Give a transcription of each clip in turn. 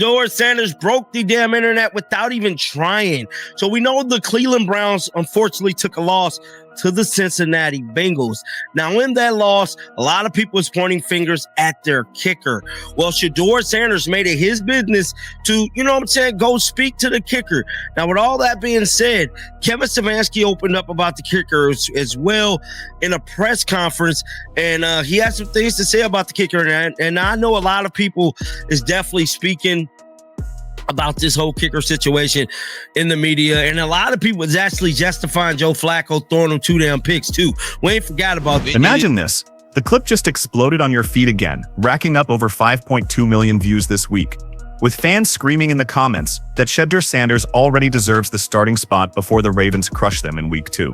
Shedeur Sanders broke the damn internet without even trying. So we know the Cleveland Browns unfortunately took a loss to the Cincinnati Bengals. Now in that loss, a lot of people was pointing fingers at their kicker. Well, Shedeur Sanders made it his business to, go speak to the kicker. Now with all that being said, Kevin Stefanski opened up about the kicker as well in a press conference, and he had some things to say about the kicker. And I know a lot of people is definitely speaking about this whole kicker situation in the media, and a lot of people is actually justifying Joe Flacco throwing him 2 damn picks too. We ain't forgot about it. Imagine this. The clip just exploded on your feed again, racking up over 5.2 million views this week, with fans screaming in the comments that Shedeur Sanders already deserves the starting spot before the Ravens crush them in week 2.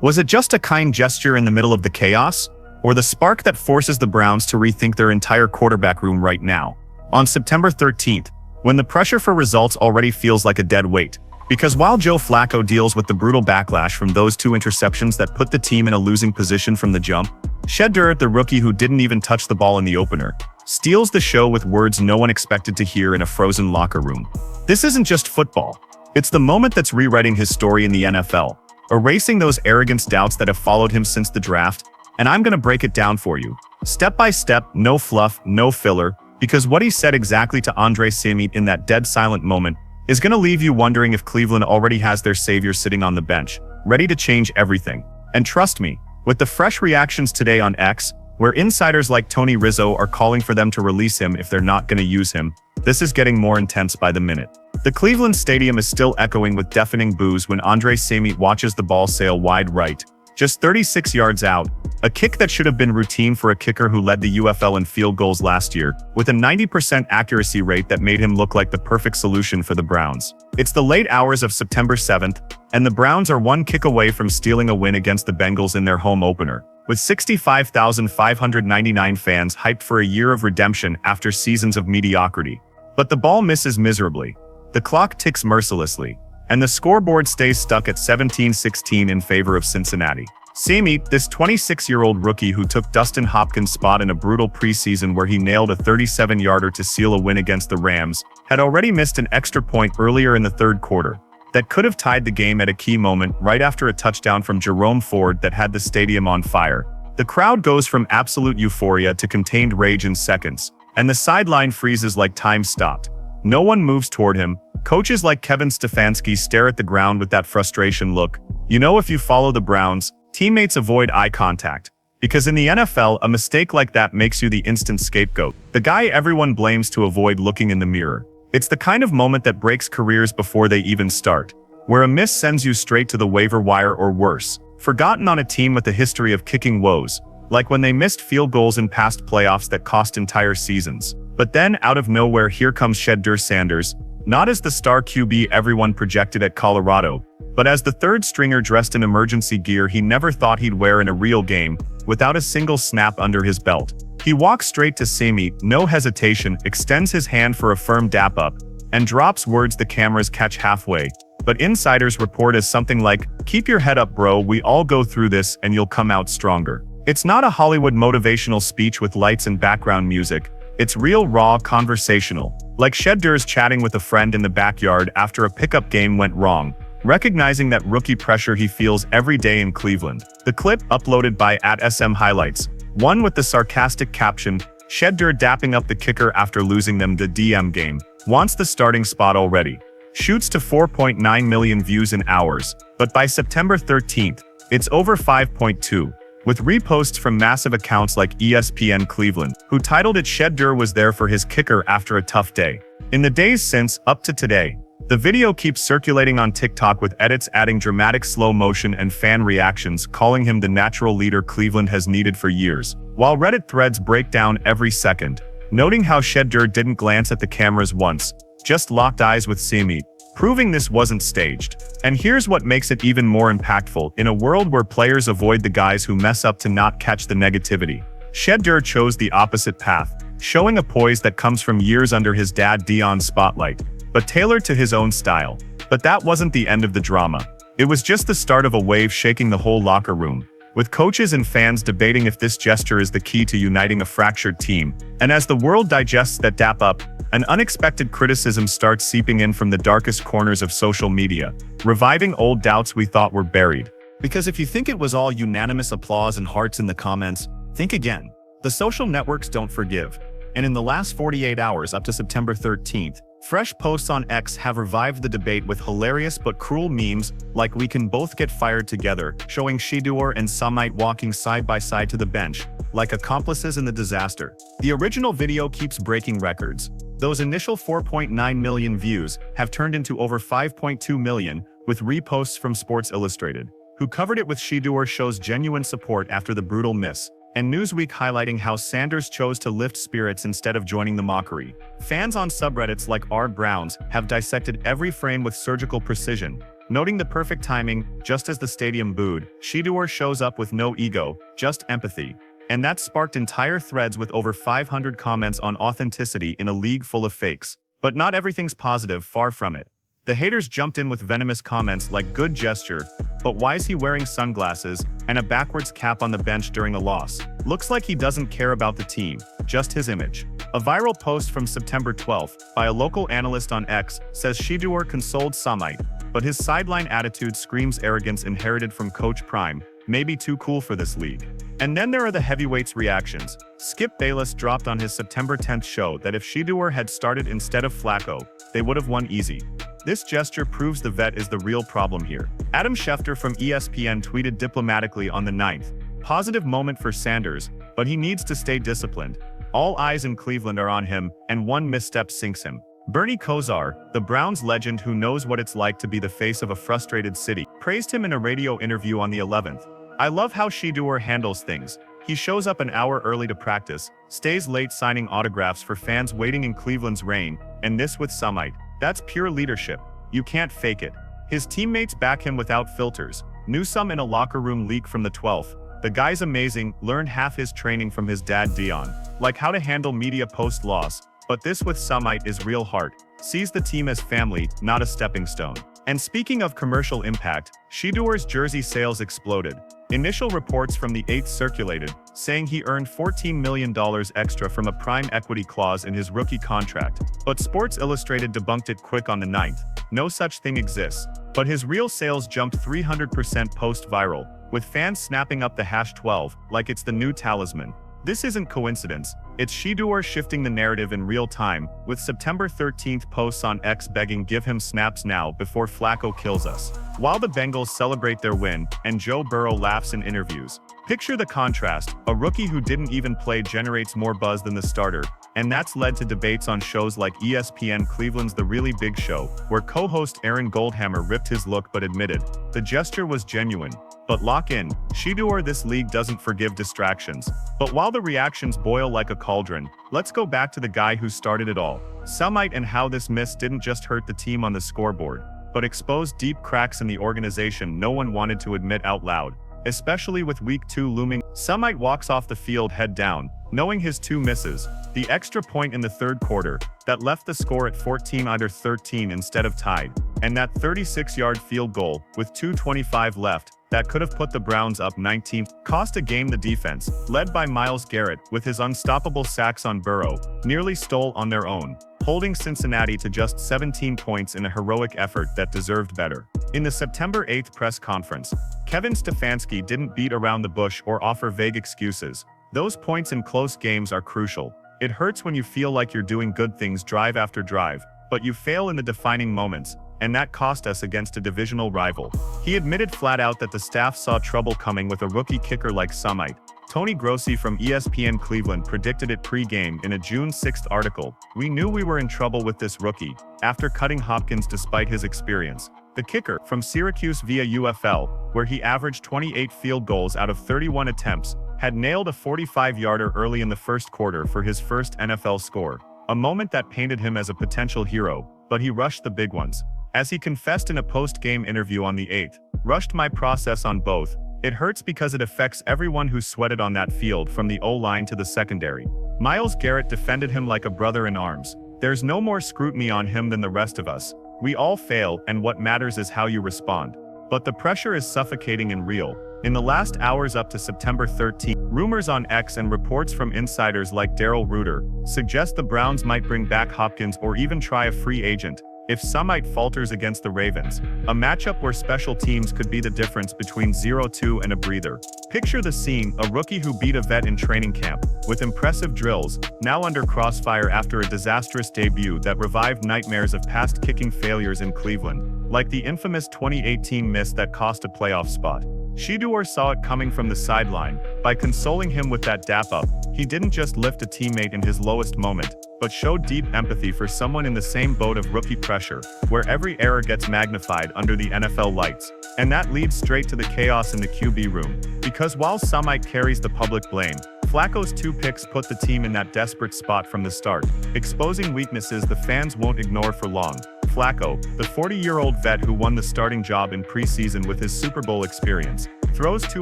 Was it just a kind gesture in the middle of the chaos, or the spark that forces the Browns to rethink their entire quarterback room right now? On September 13th, when the pressure for results already feels like a dead weight. Because while Joe Flacco deals with the brutal backlash from those 2 interceptions that put the team in a losing position from the jump, Shedeur, the rookie who didn't even touch the ball in the opener, steals the show with words no one expected to hear in a frozen locker room. This isn't just football. It's the moment that's rewriting his story in the NFL, erasing those arrogance doubts that have followed him since the draft, and I'm gonna break it down for you. Step by step, no fluff, no filler, because what he said exactly to Andre Szmyt in that dead silent moment is going to leave you wondering if Cleveland already has their savior sitting on the bench, ready to change everything. And trust me, with the fresh reactions today on X, where insiders like Tony Rizzo are calling for them to release him if they're not going to use him, this is getting more intense by the minute. The Cleveland Stadium is still echoing with deafening boos when Andre Szmyt watches the ball sail wide right, just 36 yards out, a kick that should have been routine for a kicker who led the UFL in field goals last year, with a 90% accuracy rate that made him look like the perfect solution for the Browns. It's the late hours of September 7th, and the Browns are 1 kick away from stealing a win against the Bengals in their home opener, with 65,599 fans hyped for a year of redemption after seasons of mediocrity. But the ball misses miserably, the clock ticks mercilessly, and the scoreboard stays stuck at 17-16 in favor of Cincinnati. Szmyt, this 26-year-old rookie who took Dustin Hopkins' spot in a brutal preseason where he nailed a 37-yarder to seal a win against the Rams, had already missed an extra point earlier in the third quarter that could have tied the game at a key moment right after a touchdown from Jerome Ford that had the stadium on fire. The crowd goes from absolute euphoria to contained rage in seconds, and the sideline freezes like time stopped. No one moves toward him. Coaches like Kevin Stefanski stare at the ground with that frustration look. If you follow the Browns, teammates avoid eye contact, because in the NFL, a mistake like that makes you the instant scapegoat, the guy everyone blames to avoid looking in the mirror. It's the kind of moment that breaks careers before they even start, where a miss sends you straight to the waiver wire or worse, forgotten on a team with a history of kicking woes, like when they missed field goals in past playoffs that cost entire seasons. But then, out of nowhere, here comes Shedeur Sanders, not as the star QB everyone projected at Colorado, but as the third stringer dressed in emergency gear he never thought he'd wear in a real game, without a single snap under his belt. He walks straight to Szmyt, no hesitation, extends his hand for a firm dap up, and drops words the cameras catch halfway, but insiders report as something like, "Keep your head up, bro, we all go through this and you'll come out stronger." It's not a Hollywood motivational speech with lights and background music. It's real, raw, conversational, like Shedeur's chatting with a friend in the backyard after a pickup game went wrong, recognizing that rookie pressure he feels every day in Cleveland. The clip, uploaded by @SM Highlights, one with the sarcastic caption, "Shedeur dapping up the kicker after losing them the DM game, wants the starting spot already," shoots to 4.9 million views in hours, but by September 13th, it's over 5.2. With reposts from massive accounts like ESPN Cleveland, who titled it "Shedeur was there for his kicker after a tough day." In the days since, up to today, the video keeps circulating on TikTok with edits adding dramatic slow motion and fan reactions calling him the natural leader Cleveland has needed for years, while Reddit threads break down every second, noting how Shedeur didn't glance at the cameras once, just locked eyes with Szmyt, proving this wasn't staged. And here's what makes it even more impactful: in a world where players avoid the guys who mess up to not catch the negativity, Shedeur chose the opposite path, showing a poise that comes from years under his dad Dion's spotlight, but tailored to his own style. But that wasn't the end of the drama. It was just the start of a wave shaking the whole locker room, with coaches and fans debating if this gesture is the key to uniting a fractured team. And as the world digests that dap up, an unexpected criticism starts seeping in from the darkest corners of social media, reviving old doubts we thought were buried. Because if you think it was all unanimous applause and hearts in the comments, think again. The social networks don't forgive. And in the last 48 hours up to September 13th, fresh posts on X have revived the debate with hilarious but cruel memes like "we can both get fired together," showing Shedeur and Szmyt walking side by side to the bench, like accomplices in the disaster. The original video keeps breaking records. Those initial 4.9 million views have turned into over 5.2 million, with reposts from Sports Illustrated, who covered it with "Shedeur shows genuine support after the brutal miss," and Newsweek highlighting how Sanders chose to lift spirits instead of joining the mockery. Fans on subreddits like r/Browns have dissected every frame with surgical precision, noting the perfect timing. Just as the stadium booed, Shedeur shows up with no ego, just empathy. And that sparked entire threads with over 500 comments on authenticity in a league full of fakes. But not everything's positive, far from it. The haters jumped in with venomous comments like "good gesture, but why is he wearing sunglasses and a backwards cap on the bench during a loss? Looks like he doesn't care about the team, just his image." A viral post from September 12th by a local analyst on X says Shedeur consoled Szmyt, but his sideline attitude screams arrogance inherited from Coach Prime, maybe too cool for this league. And then there are the heavyweights' reactions. Skip Bayless dropped on his September 10th show that if Shedeur had started instead of Flacco, they would have won easy. This gesture proves the vet is the real problem here. Adam Schefter from ESPN tweeted diplomatically on the 9th, "Positive moment for Sanders, but he needs to stay disciplined. All eyes in Cleveland are on him, and one misstep sinks him." Bernie Kosar, the Browns legend who knows what it's like to be the face of a frustrated city, praised him in a radio interview on the 11th. "I love how Shedeur handles things. He shows up an hour early to practice, stays late signing autographs for fans waiting in Cleveland's rain, and this with Szmyt. That's pure leadership. You can't fake it." His teammates back him without filters. Newsome in a locker room leak from the 12th. "The guy's amazing, learned half his training from his dad Dion. Like how to handle media post-loss. But this with Szmyt is real heart. Sees the team as family, not a stepping stone." And speaking of commercial impact, Shedeur's jersey sales exploded. Initial reports from the 8th circulated, saying he earned $14 million extra from a prime equity clause in his rookie contract. But Sports Illustrated debunked it quick on the 9th. No such thing exists. But his real sales jumped 300% post-viral, with fans snapping up the #12 like it's the new talisman. This isn't coincidence. It's Shedeur shifting the narrative in real time, with September 13th posts on X begging "give him snaps now before Flacco kills us," while the Bengals celebrate their win, and Joe Burrow laughs in interviews. Picture the contrast. A rookie who didn't even play generates more buzz than the starter, and that's led to debates on shows like ESPN Cleveland's The Really Big Show, where co-host Aaron Goldhammer ripped his look but admitted, the gesture was genuine. But lock in, Shedeur, this league doesn't forgive distractions. But while the reactions boil like a cauldron, let's go back to the guy who started it all. Szmyt, and how this miss didn't just hurt the team on the scoreboard, but exposed deep cracks in the organization no one wanted to admit out loud. Especially with week 2 looming, Szmyt walks off the field head down, knowing his 2 misses, the extra point in the 3rd quarter that left the score at 14-13 instead of tied, and that 36-yard field goal with 2:25 left that could have put the Browns up 19, cost a game. The defense, led by Myles Garrett with his unstoppable sacks on Burrow, nearly stole on their own, holding Cincinnati to just 17 points in a heroic effort that deserved better. In the September 8th press conference, Kevin Stefanski didn't beat around the bush or offer vague excuses. Those points in close games are crucial. It hurts when you feel like you're doing good things drive after drive, but you fail in the defining moments, and that cost us against a divisional rival. He admitted flat out that the staff saw trouble coming with a rookie kicker like Szmyt. Tony Grossi from ESPN Cleveland predicted it pre-game in a June 6th article. "We knew we were in trouble with this rookie, after cutting Hopkins despite his experience." The kicker, from Syracuse via UFL, where he averaged 28 field goals out of 31 attempts, had nailed a 45-yarder early in the 1st quarter for his first NFL score. A moment that painted him as a potential hero, but he rushed the big ones. As he confessed in a post-game interview on the 8th, "Rushed my process on both. It hurts because it affects everyone who sweated on that field from the O-line to the secondary." Myles Garrett defended him like a brother in arms. "There's no more scrutiny on him than the rest of us. We all fail, and what matters is how you respond. But the pressure is suffocating and real. In the last hours up to September 13, rumors on X and reports from insiders like Daryl Reuter suggest the Browns might bring back Hopkins or even try a free agent if Szmyt falters against the Ravens, a matchup where special teams could be the difference between 0-2 and a breather. Picture the scene: a rookie who beat a vet in training camp, with impressive drills, now under crossfire after a disastrous debut that revived nightmares of past kicking failures in Cleveland, like the infamous 2018 miss that cost a playoff spot. Shedeur saw it coming from the sideline. By consoling him with that dap-up, he didn't just lift a teammate in his lowest moment, but showed deep empathy for someone in the same boat of rookie pressure, where every error gets magnified under the NFL lights. And that leads straight to the chaos in the QB room. Because while Szmyt carries the public blame, Flacco's 2 picks put the team in that desperate spot from the start, exposing weaknesses the fans won't ignore for long. Flacco, the 40-year-old vet who won the starting job in preseason with his Super Bowl experience, throws 2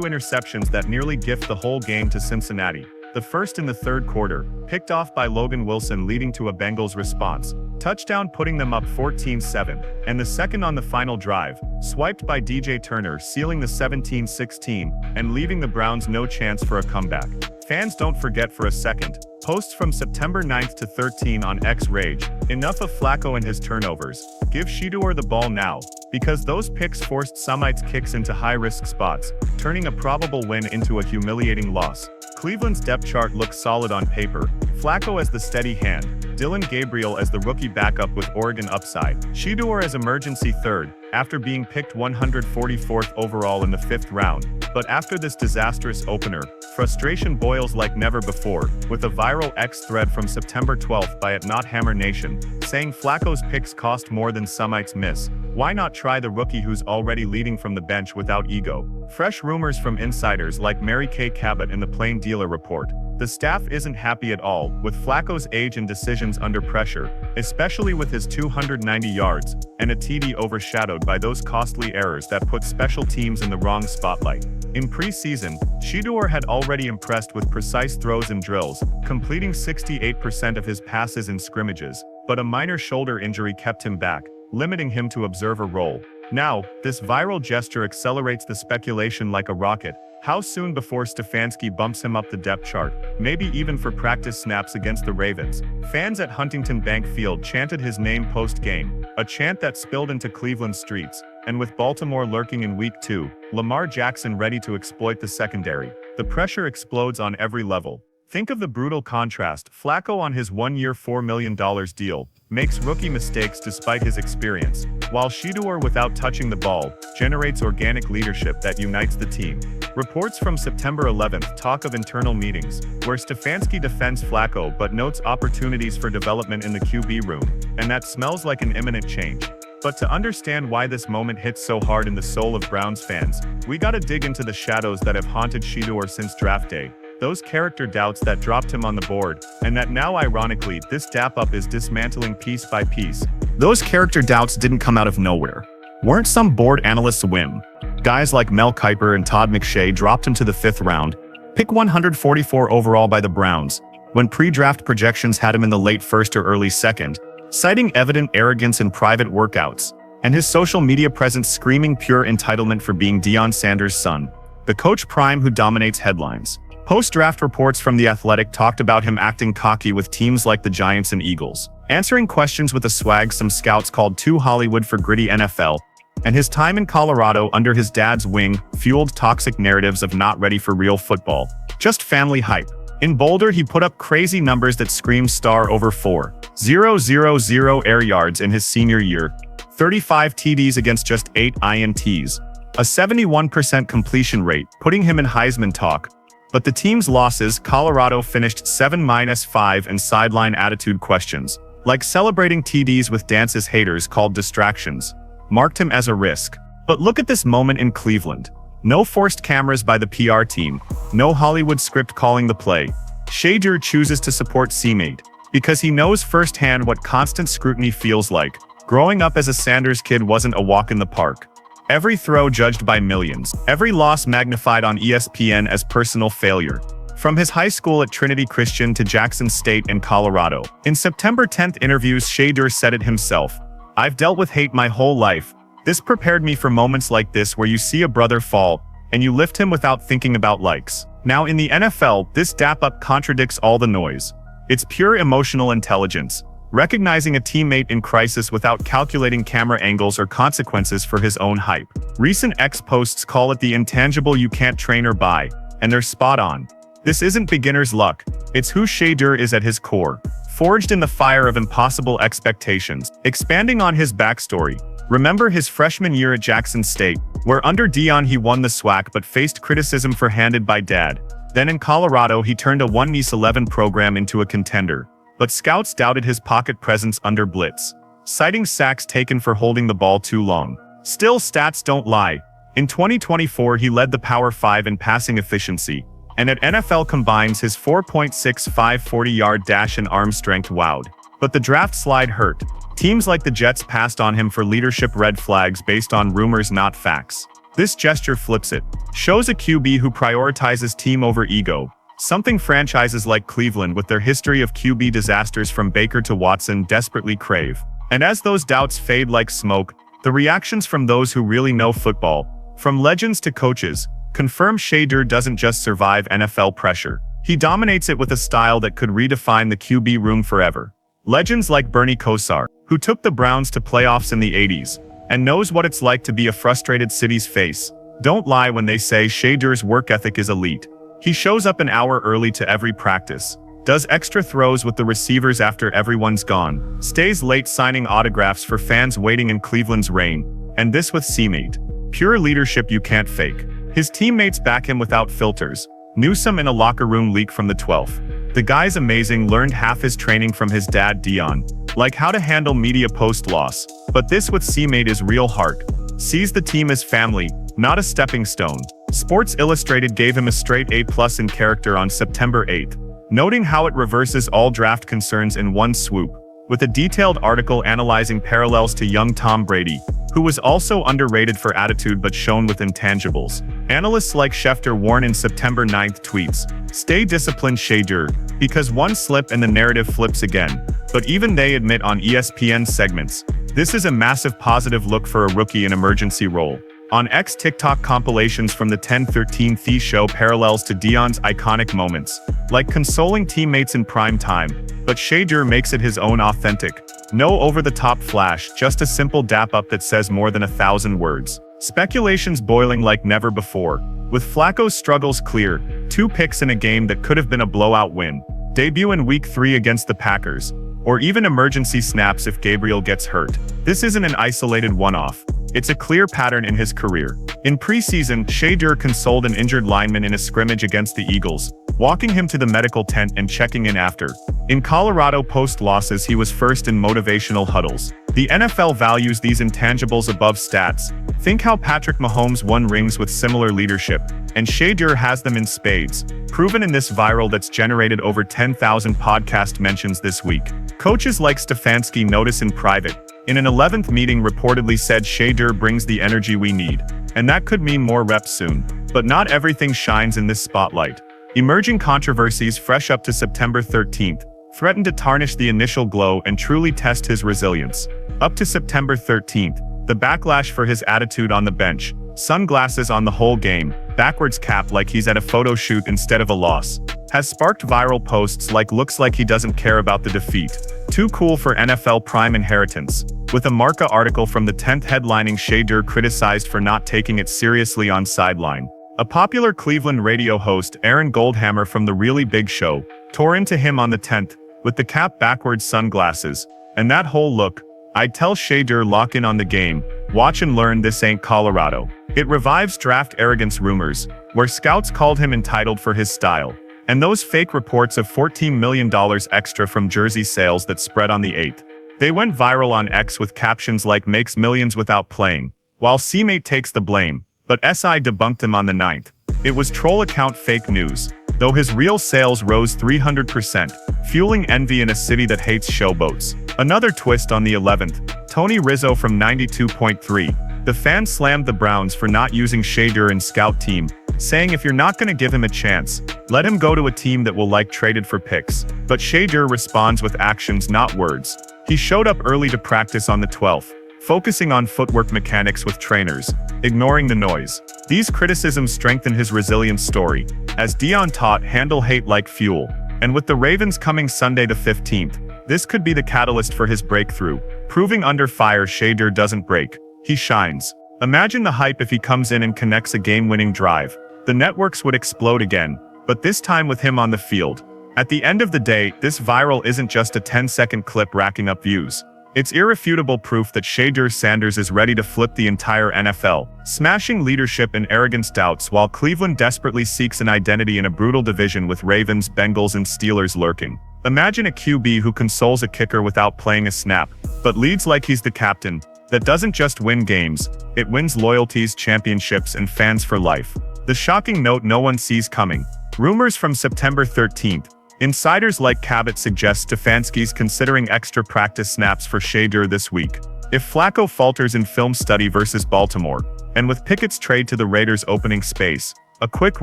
interceptions that nearly gift the whole game to Cincinnati. The first in the third quarter, picked off by Logan Wilson, leading to a Bengals response touchdown putting them up 14-7, and the second on the final drive, swiped by DJ Turner, sealing the 17-16 and leaving the Browns no chance for a comeback. Fans don't forget for a second. Posts from September 9th to 13 on X rage. Enough of Flacco and his turnovers. Give Shedeur the ball now, because those picks forced Szmyt's kicks into high-risk spots, turning a probable win into a humiliating loss. Cleveland's depth chart looks solid on paper. Flacco as the steady hand, Dillon Gabriel as the rookie backup with Oregon upside, Shedeur as emergency third, after being picked 144th overall in the 5th round. But after this disastrous opener, frustration boils like never before, with a viral X thread from September 12th by @NotHammerNation, saying Flacco's picks cost more than Szmyt's miss. Why not try the rookie who's already leading from the bench without ego? Fresh rumors from insiders like Mary Kay Cabot in the Plain Dealer report. The staff isn't happy at all with Flacco's age and decisions under pressure, especially with his 290 yards and a TD overshadowed by those costly errors that put special teams in the wrong spotlight. In preseason, Shedeur had already impressed with precise throws and drills, completing 68% of his passes in scrimmages, but a minor shoulder injury kept him back, limiting him to observer role. Now, this viral gesture accelerates the speculation like a rocket. How soon before Stefanski bumps him up the depth chart, maybe even for practice snaps against the Ravens? Fans at Huntington Bank Field chanted his name post-game, a chant that spilled into Cleveland streets. And with Baltimore lurking in Week 2, Lamar Jackson ready to exploit the secondary, the pressure explodes on every level. Think of the brutal contrast. Flacco on his 1-year $4 million deal makes rookie mistakes despite his experience, while Shedeur, without touching the ball, generates organic leadership that unites the team. Reports from September 11th talk of internal meetings, where Stefanski defends Flacco but notes opportunities for development in the QB room, and that smells like an imminent change. But to understand why this moment hits so hard in the soul of Browns fans, we gotta dig into the shadows that have haunted Shedeur since draft day. Those character doubts that dropped him on the board, and that now ironically this dap-up is dismantling piece by piece. Those character doubts didn't come out of nowhere. Weren't some board analysts' whim? Guys like Mel Kiper and Todd McShay dropped him to the 5th round, pick 144 overall by the Browns, when pre-draft projections had him in the late 1st or early 2nd, citing evident arrogance in private workouts, and his social media presence screaming pure entitlement for being Deion Sanders' son, the coach prime who dominates headlines. Post-draft reports from The Athletic talked about him acting cocky with teams like the Giants and Eagles, answering questions with a swag some scouts called too Hollywood for gritty NFL, and his time in Colorado under his dad's wing fueled toxic narratives of not ready for real football, just family hype. In Boulder, he put up crazy numbers that screamed star over 4,000 air yards in his senior year, 35 TDs against just 8 INTs, a 71% completion rate, putting him in Heisman talk. But the team's losses, Colorado finished 7-5, and sideline attitude questions, like celebrating TDs with dances haters called distractions, marked him as a risk. But look at this moment in Cleveland. No forced cameras by the PR team, no Hollywood script calling the play. Shedeur chooses to support Szmyt, because he knows firsthand what constant scrutiny feels like. Growing up as a Sanders kid wasn't a walk in the park. Every throw judged by millions, every loss magnified on ESPN as personal failure. From his high school at Trinity Christian to Jackson State and Colorado. In September 10th interviews, Shedeur said it himself. "I've dealt with hate my whole life. This prepared me for moments like this where you see a brother fall, and you lift him without thinking about likes. Now in the NFL, this dap-up contradicts all the noise. It's pure emotional intelligence, recognizing a teammate in crisis without calculating camera angles or consequences for his own hype. Recent X posts call it the intangible you can't train or buy, and they're spot on. This isn't beginner's luck, it's who Shedeur is at his core, forged in the fire of impossible expectations. Expanding on his backstory, remember his freshman year at Jackson State, where under Deion he won the SWAC but faced criticism for handed by dad. Then in Colorado he turned a 1-11 program into a contender, but scouts doubted his pocket presence under blitz, citing sacks taken for holding the ball too long. Still, stats don't lie. In 2024 he led the Power 5 in passing efficiency, and at NFL Combines his 4.65 40-yard dash and arm strength wowed. But the draft slide hurt. Teams like the Jets passed on him for leadership red flags based on rumors, not facts. This gesture flips it, shows a QB who prioritizes team over ego, something franchises like Cleveland with their history of QB disasters from Baker to Watson desperately crave. And as those doubts fade like smoke, the reactions from those who really know football, from legends to coaches, confirm Shedeur doesn't just survive NFL pressure. He dominates it with a style that could redefine the QB room forever. Legends like Bernie Kosar, who took the Browns to playoffs in the 80s, and knows what it's like to be a frustrated city's face, don't lie when they say Shedeur's work ethic is elite. He shows up an hour early to every practice, does extra throws with the receivers after everyone's gone, stays late signing autographs for fans waiting in Cleveland's rain, and this with Szmyt. Pure leadership you can't fake. His teammates back him without filters. Newsome in a locker room leak from the 12th. The guy's amazing, learned half his training from his dad Deion, like how to handle media post-loss. But this with Szmyt is real heart. Sees the team as family, not a stepping stone. Sports Illustrated gave him a straight A+ in character on September 8th, noting how it reverses all draft concerns in one swoop, with a detailed article analyzing parallels to young Tom Brady, who was also underrated for attitude but shone with intangibles. Analysts like Schefter warn in September 9th tweets, "Stay disciplined, Shedeur, because one slip and the narrative flips again." But even they admit on ESPN segments, this is a massive positive look for a rookie in emergency role. On X, TikTok compilations from the 10-13 Thee show parallels to Deion's iconic moments, like consoling teammates in prime time, but Shedeur makes it his own authentic. No over-the-top flash, just a simple dap-up that says more than 1,000 words. Speculations boiling like never before, with Flacco's struggles clear, 2 picks in a game that could have been a blowout win, debut in Week 3 against the Packers, or even emergency snaps if Gabriel gets hurt. This isn't an isolated one-off. It's a clear pattern in his career. In preseason, Shedeur consoled an injured lineman in a scrimmage against the Eagles, walking him to the medical tent and checking in after. In Colorado post-losses, he was first in motivational huddles. The NFL values these intangibles above stats. Think how Patrick Mahomes won rings with similar leadership, and Shedeur has them in spades, proven in this viral that's generated over 10,000 podcast mentions this week. Coaches like Stefanski notice in private, in an 11th meeting reportedly said Shedeur brings the energy we need, and that could mean more reps soon. But not everything shines in this spotlight. Emerging controversies fresh up to September 13th threatened to tarnish the initial glow and truly test his resilience. Up to September 13th, the backlash for his attitude on the bench, sunglasses on the whole game, backwards cap like he's at a photo shoot instead of a loss, has sparked viral posts like "looks like he doesn't care about the defeat. Too cool for NFL prime inheritance," with a Marca article from the 10th headlining Shedeur criticized for not taking it seriously on sideline. A popular Cleveland radio host, Aaron Goldhammer from The Really Big Show, tore into him on the 10th, with the cap backwards sunglasses, and that whole look. "I'd tell Shedeur lock in on the game, watch and learn, this ain't Colorado." It revives draft arrogance rumors, where scouts called him entitled for his style, and those fake reports of $14 million extra from jersey sales that spread on the 8th. They went viral on X with captions like "makes millions without playing," while Szmyt takes the blame, but SI debunked him on the 9th. It was troll account fake news, though his real sales rose 300%, fueling envy in a city that hates showboats. Another twist on the 11th, Tony Rizzo from 92.3. The fans slammed the Browns for not using Shedeur in scout team, saying if you're not going to give him a chance, let him go to a team that will like traded for picks. But Shedeur responds with actions, not words. He showed up early to practice on the 12th, focusing on footwork mechanics with trainers, ignoring the noise. These criticisms strengthen his resilience story, as Dion taught handle hate like fuel. And with the Ravens coming Sunday the 15th, this could be the catalyst for his breakthrough, proving under fire Shedeur doesn't break, he shines. Imagine the hype if he comes in and connects a game-winning drive. The networks would explode again, but this time with him on the field. At the end of the day, this viral isn't just a 10-second clip racking up views. It's irrefutable proof that Shedeur Sanders is ready to flip the entire NFL, smashing leadership and arrogance doubts while Cleveland desperately seeks an identity in a brutal division with Ravens, Bengals, and Steelers lurking. Imagine a QB who consoles a kicker without playing a snap, but leads like he's the captain. That doesn't just win games, it wins loyalties, championships, and fans for life. The shocking note no one sees coming. Rumors from September 13th. Insiders like Cabot suggest Stefanski's considering extra practice snaps for Shedeur this week. If Flacco falters in film study versus Baltimore, and with Pickett's trade to the Raiders opening space, a quick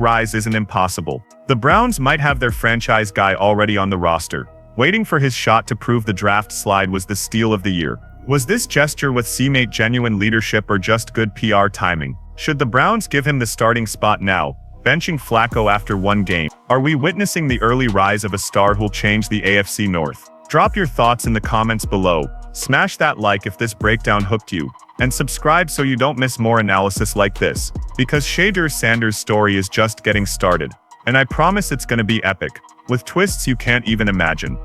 rise isn't impossible. The Browns might have their franchise guy already on the roster, waiting for his shot to prove the draft slide was the steal of the year. Was this gesture with Szmyt genuine leadership or just good PR timing? Should the Browns give him the starting spot now, benching Flacco after one game? Are we witnessing the early rise of a star who'll change the AFC North? Drop your thoughts in the comments below, smash that like if this breakdown hooked you, and subscribe so you don't miss more analysis like this, because Shedeur Sanders' story is just getting started, and I promise it's gonna be epic, with twists you can't even imagine.